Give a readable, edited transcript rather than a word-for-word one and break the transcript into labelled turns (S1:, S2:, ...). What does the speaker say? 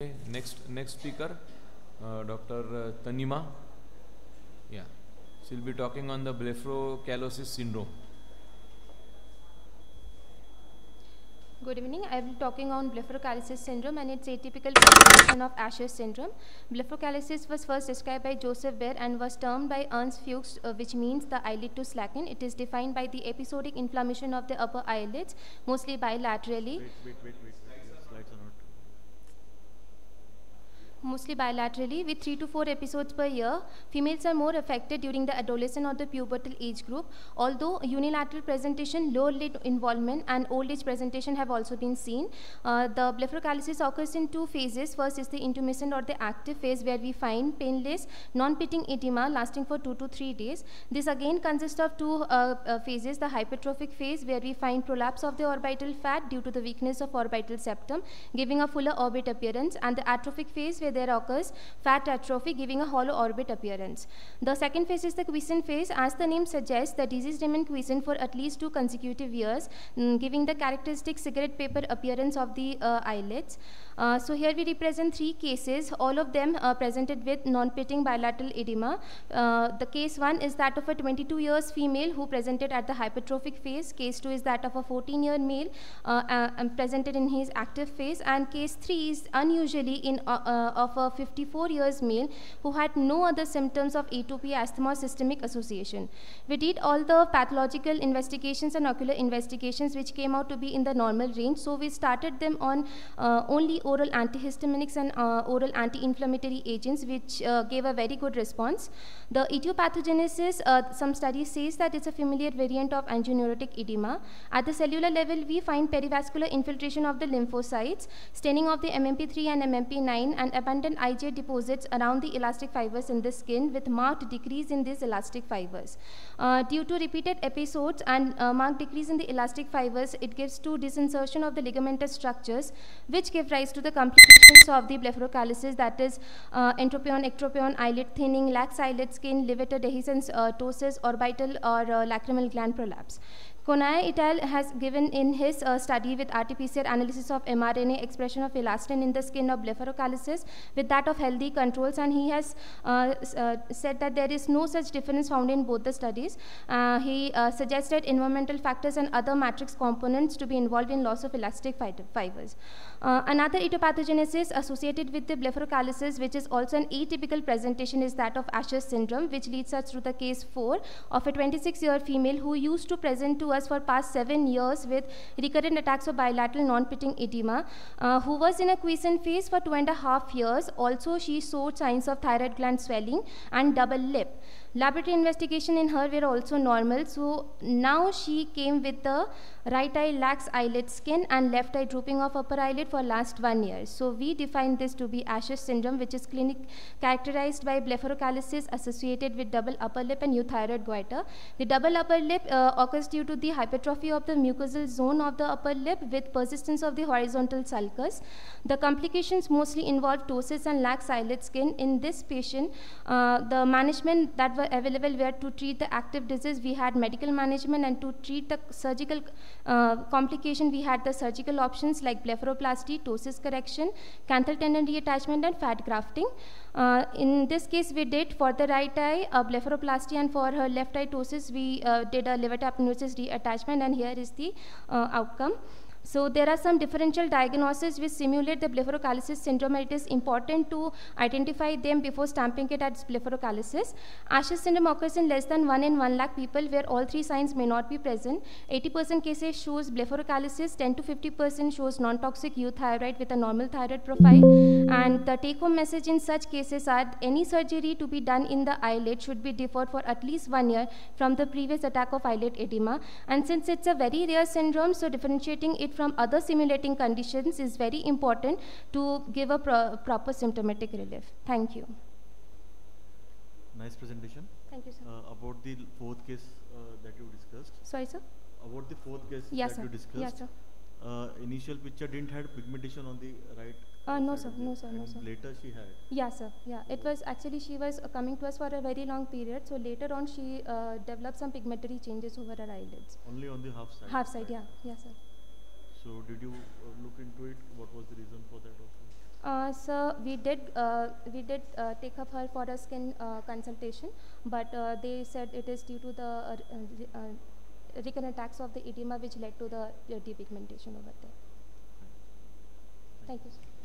S1: Okay, next speaker, Dr. Tanima. Yeah, she'll be talking on the blepharochalosis syndrome.
S2: Good evening. I will be talking on blepharochalosis syndrome and its atypical presentation of Asher syndrome. Blepharochalosis was first described by Joseph Baer and was termed by Ernst Fuchs, which means the eyelid to slacken. It is defined by the episodic inflammation of the upper eyelids, mostly bilaterally.
S3: Your slides are not.
S2: Mostly bilaterally with 3 to 4 episodes per year. Females are more affected during the adolescent or the pubertal age group, although unilateral presentation, lower lid involvement and old age presentation have also been seen. The blepharochalosis occurs in two phases. First is the intermittent or the active phase, where we find painless, non-pitting edema lasting for 2 to 3 days. This again consists of two phases, the hypertrophic phase, where we find prolapse of the orbital fat due to the weakness of orbital septum, giving a fuller orbit appearance, and the atrophic phase, where there occurs fat atrophy, giving a hollow orbit appearance. The second phase is the quiescent phase. As the name suggests, the disease remains quiescent for at least 2 consecutive years, giving the characteristic cigarette paper appearance of the eyelids. So here we represent 3 cases, all of them presented with non-pitting bilateral edema. The case 1 is that of a 22 years female who presented at the hypertrophic phase. Case 2 is that of a 14-year male presented in his active phase, and case 3 is unusually of a 54 years male who had no other symptoms of atopy, asthma, or systemic association. We did all the pathological investigations and ocular investigations which came out to be in the normal range, so we started them on only oral antihistaminics and oral anti-inflammatory agents, which gave a very good response. The etiopathogenesis, some studies says that it's a familiar variant of angioneurotic edema. At the cellular level, we find perivascular infiltration of the lymphocytes, staining of the MMP3 and MMP9, and abundant IJ deposits around the elastic fibers in the skin, with marked decrease in these elastic fibers. Due to repeated episodes and marked decrease in the elastic fibers, it gives to disinsertion of the ligamentous structures, which give rise to the complications of the blepharochalosis, that is entropion, ectropion, eyelid thinning, lax eyelid skin, levator dehiscence, ptosis, orbital or lacrimal gland prolapse. Konae et al. Has given in his study with RT-PCR analysis of mRNA expression of elastin in the skin of blepharochalosis with that of healthy controls, and he has said that there is no such difference found in both the studies. He suggested environmental factors and other matrix components to be involved in loss of elastic fibers. Another etiopathogenesis associated with the blepharochalosis, which is also an atypical presentation, is that of Asher syndrome, which leads us to the case 4 of a 26-year female who used to present to us for past 7 years with recurrent attacks of bilateral non-pitting edema, who was in a quiescent phase for 2.5 years. Also, she showed signs of thyroid gland swelling and double lip. Laboratory investigation in her were also normal, so now she came with the right eye lax eyelid skin and left eye drooping of upper eyelid for last 1 year. So we define this to be Asher syndrome, which is clinic characterized by blepharochalosis associated with double upper lip and euthyroid goiter. The double upper lip occurs due to the hypertrophy of the mucosal zone of the upper lip with persistence of the horizontal sulcus. The complications mostly involve ptosis and lax eyelid skin. In this patient, the management that were available were to treat the active disease, we had medical management, and to treat the surgical complication, we had the surgical options like blepharoplasty, ptosis correction, canthal tendon reattachment, and fat grafting. In this case, we did for the right eye a blepharoplasty, and for her left eye ptosis, we did a levator apneusis reattachment, and here is the outcome. So there are some differential diagnoses which simulate the blepharochalosis syndrome, and it is important to identify them before stamping it as blepharochalosis. Asher syndrome occurs in less than 1 in 1 lakh people where all 3 signs may not be present. 80% cases shows blepharochalosis, 10 to 50% shows non-toxic euthyroid with a normal thyroid profile. And the take-home message in such cases are any surgery to be done in the eyelid should be deferred for at least 1 year from the previous attack of eyelid edema. And since it's a very rare syndrome, so differentiating it from other simulating conditions is very important to give a proper symptomatic relief. Thank you.
S3: Nice presentation.
S2: Thank you, sir.
S3: About the fourth case that you discussed.
S2: Sorry, sir?
S3: About the fourth case
S2: Yes,
S3: that
S2: sir.
S3: you discussed.
S2: Yes, sir.
S3: Initial picture didn't have pigmentation on the right.
S2: No,
S3: side
S2: sir.
S3: of the-
S2: No, sir. No,
S3: and
S2: sir.
S3: Later she had.
S2: Yeah, sir. Yeah, it was actually she was coming to us for a very long period. So later on, she developed some pigmentary changes over her eyelids.
S3: Only on the half side.
S2: Half side, yeah. Yes, sir.
S3: So did you look into it? What was the reason for that also?
S2: Sir, we did take up her for a skin consultation, but they said it is due to the recurrent attacks of the edema which led to the depigmentation over there. Thank you, sir.